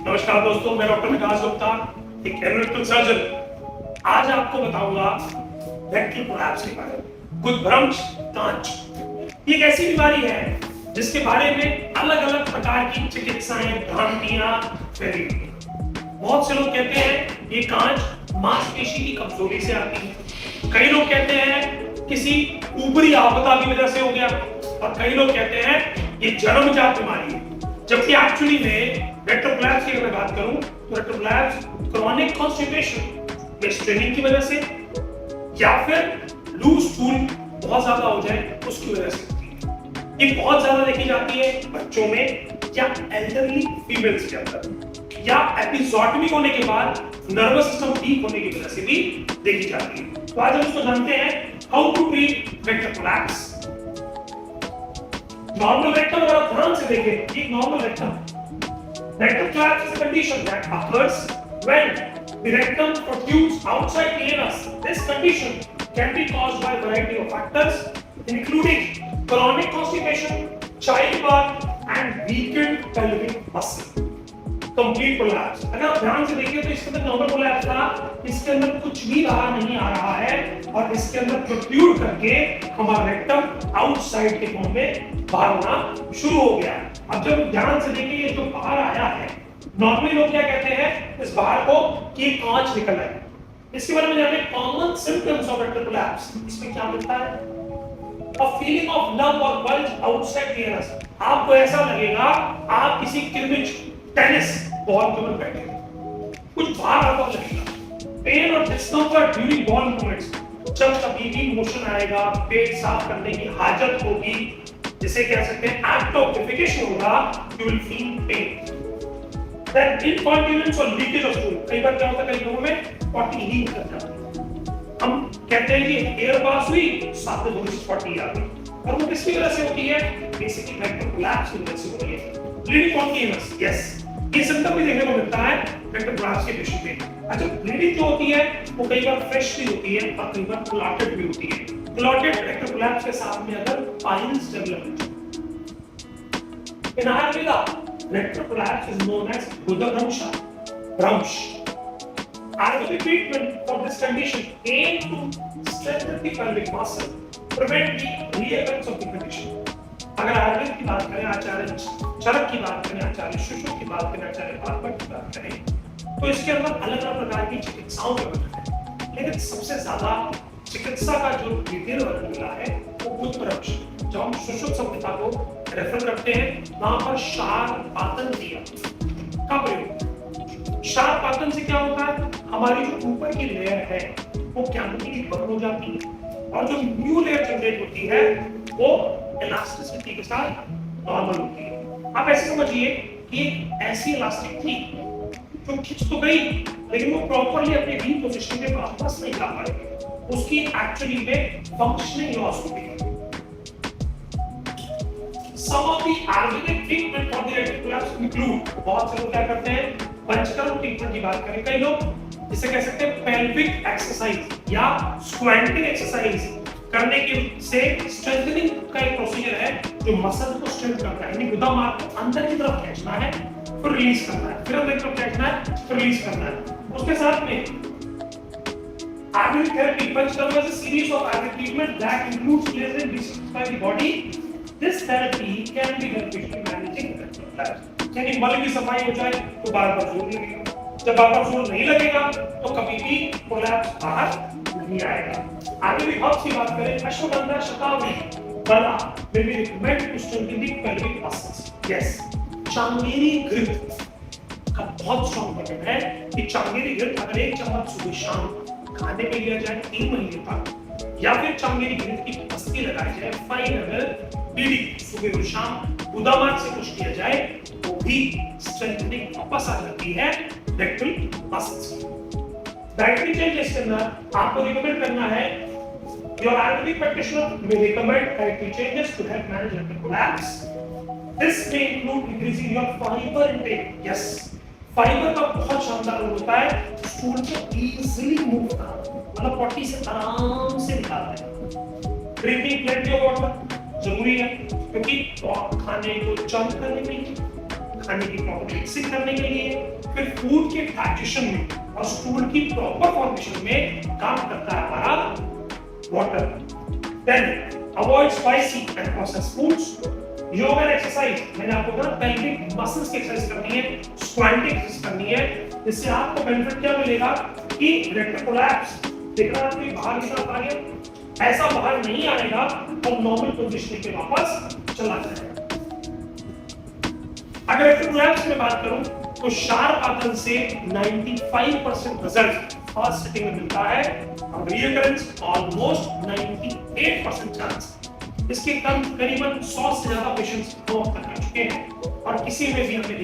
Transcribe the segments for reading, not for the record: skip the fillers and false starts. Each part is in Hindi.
नमस्कार दोस्तों, मैं डॉक्टर विकास गुप्ता, एक एनरोलमेंटल सर्जन। आज आपको बताऊंगा रेक्टल प्रोलैप्स के बारे में। गुदभ्रंश कांच ये एक ऐसी बीमारी है जिसके बारे में अलग अलग प्रकार की चिकित्साएं, भ्रांतियां फैली हुई हैं। बहुत से लोग कहते हैं ये कांच मांसपेशी की कमजोरी से आती है, कई लोग कहते हैं किसी ऊपरी आपदा की वजह से हो गया, और कई लोग कहते हैं ये जन्मजात बीमारी है। जबकि एक्चुअली में रेक्टल प्रोलैप्स की अगर बात करूं तो रेक्टल प्रोलैप्स क्रॉनिक कॉन्स्टिपेशन या स्ट्रेनिंग की वजह से या फिर लूज स्टूल बहुत ज्यादा हो जाए उसकी वजह से होती है। ये बहुत ज्यादा देखी जाती है बच्चों में या एल्डरली फीमेल्स के अंदर, या एपिजोटमी होने के बाद नर्वस सिस्टम वीक होने की वजह से भी देखी जाती है। तो आज हम इसको जानते हैं how to treat rectal prolapse. Normal rectum अगर आप ध्यान से देखें, ये normal rectum. Rectal collapse is a condition that occurs when the rectum protrudes outside the anus. This condition can be caused by a variety of factors, including chronic constipation, childbirth, and weakened pelvic muscle. Complete collapse. अगर आप ध्यान से देखिए तो इसके अंदर नॉर्मल कोलैप्स था, इसके अंदर कुछ भी बाहर नहीं आ रहा है और इसके अंदर प्रोट्रूड करके हमारा रेक्टम आउटसाइड के फॉर्म में बाहर होना शुरू हो गया। अब जब ध्यान से देखिए ये जो बाहर आया है, नॉर्मली लोग क्या कहते हैं इस बाहर को कि कांच निकल रहा है। इसके बारे में जाने common symptoms of rectal collapse. इसमें क्या मिलता है? A feeling of lump or bulge outside the anus. आपको ऐसा लगेगा आप किसी क्रिकेट टेनिस बॉल के ऊपर बैठे हैं, कुछ बाहर आता लगेगा। पेन और डिस्कम्फर्ट ड्यूरिंग बॉल मूवमेंट्स। जब कभी भी मोशन आएगा, पेट साफ करने की हाजत होगी, जिसे कह सकते हैं एक्ट ऑफ डिफेकेशन होगा, you will feel pain. Then incontinence और लीकेज ऑफ स्टूल। कई बार क्या होता है, कई लोगों में पॉटी लीक कर जाती है। हम कहते हैं कि एयर पास हुई, साथ में थोड़ी सी पॉटी आ गई, और वो किसकी वजह से होती है? बेसिकली रेक्टल कोलैप्स की वजह से होती है। ब्लीडिंग कॉन्टिन्यूअस, यस, ये सिम्टम भी देखने को मिलता है रेक्टल कोलैप्स के पेशेंट में। अच्छा, ब्लीडिंग जो होती है वो कई बार फ्रेश भी होती है और कई बार क्लॉटेड भी होती है। क्लॉटेड रेक्टल कोलैप्स के साथ में अगर पाइल्स डेवलप हो। In Ayurveda, rectal collapse is known as Gudabhramsha. Ayurvedic treatment for this condition aim to strengthen the pelvic muscle, prevent the reoccurrence of the condition. अगर आयुर्वेद की बात करें, आचार्य चरक की बात करें, आचार्य सुश्रुत की बात करें, आचार्य भागवत की बात करें, तो इसके अंदर अलग अलग प्रकार की चिकित्साओं का वर्णन है। लेकिन सबसे ज्यादा चिकित्सा का जो द्वितीय वर्ग मिला है वो गुदभ्रंश। जब हम सुश्रुत संहिता को रेफर करते हैं, वहां पर शार पातन क्रिया का प्रयोग। शार पातन से क्या होता है? हमारी जो ऊपर की लेयर है वो कैविटी बंद हो जाती है, और जो न्यू लेयर जनरेट होती है वो इलास्टिसिटी के साथ नॉर्मल होती है। आप ऐसे समझिए कि ऐसी इलास्टिक थी जो खिंच तो गई, लेकिन वो प्रॉपर्ली अपने डी पोजीशन पे वापस नहीं ला पाएगी, उसकी एक्चुअली में फंक्शनिंग लॉस होती है। Some of the Ayurvedic treatment for the rectal collapse include, बहुत से लोग क्या करते हैं, पंचकर्म ट्रीटमेंट की बात करें, कई लोग जिसे कह सकते हैं पेल्विक एक्सरसाइज या स्क्वैटिंग एक्सरसाइज करने के से स्ट्रेंथनिंग का एक प्रोसीजर है जो मसल को स्ट्रेंथ करता है। यानी गुदा मार्ग को अंदर की तरफ खींचना है, फिर रिलीज करना है, फिर अंदर की तरफ खींचना है, फिर रिलीज करना है। उसके साथ में Ayurvedic therapy, panchakarma is a series of Ayurvedic treatment that includes cleansing, detoxifying the body. This therapy can be beneficial in managing rectal collapse. यानी मल की सफाई हो जाए तो बार-बार जोर लगेगा, जब बार-बार जोर नहीं लगेगा तो कभी भी कोलैप्स बाहर नहीं आएगा। आगे भी हर्ब्स की बात करें, अश्वगंधा, शतावरी, बला will be recommended to strengthen the pelvic muscles. Yes, Changeri घृत का बहुत स्ट्रॉन्ग वर्णन है कि चांगेरी घृत अगर एक चम्मच सुबह शाम खाने में लिया जाए 3 महीने तक, या फिर चांगेरी घृत की बस्ती लगाई जाए 5 ml बीड़ी सुबह और शाम गुदामार्ग से कुछ किया जाए, वो भी स्ट्रेंथनिंग वापस आ जाती है रेक्टल मसल्स की। डाइटरी चेंजेस के अंदर आपको रिकमेंड करना है, your Ayurvedic practitioner may recommend dietary changes to help manage rectal collapse. This may include increasing your fiber intake. Yes, fibre का बहुत शानदार रोल होता है स्टूल को इजीली मूव करना, मतलब पॉटी से आराम से निकालना है। ड्रिंकिंग प्लेंटी ऑफ वाटर जरूरी है, क्योंकि खाने को चंक करने में करने की प्रॉपर मिक्सिंग करने के लिए, फिर फूड के डाइजेशन में और स्टूल की प्रॉपर फॉर्मेशन में काम करता है हमारा water. Then avoid spicy and processed foods. Yoga and exercise, मैंने आपको कहा पेल्विक मसल्स की एक्सरसाइज करनी है, स्क्वाटिंग एक्सरसाइज करनी है। इससे आपको बेनिफिट क्या मिलेगा कि रेक्टल कोलैप्स देखना आपके बाहर निकल आ गया, ऐसा बाहर नहीं आएगा और नॉर्मल पोजीशन पे वापस चला जाएगा। अगर रेक्टल कोलैप्स में बात करूं तो शार्प आंकल से 95% रिजल्ट फर्स्ट सिटिंग में मिलता है और रीअकरेंस ऑलमोस्ट 98% चांस। इसके करीबन 100 से ज्यादा पेशेंट्स को कर चुके हैं और किसी में भी हमें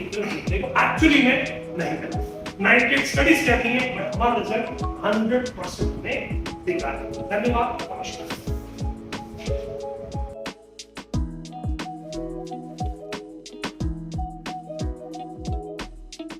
देखो एक्चुअली में नहीं करना। 98 स्टडीज कहती हैं बट हमारा रिजल्ट 100% में दिखा है। धन्यवाद, नमस्कार।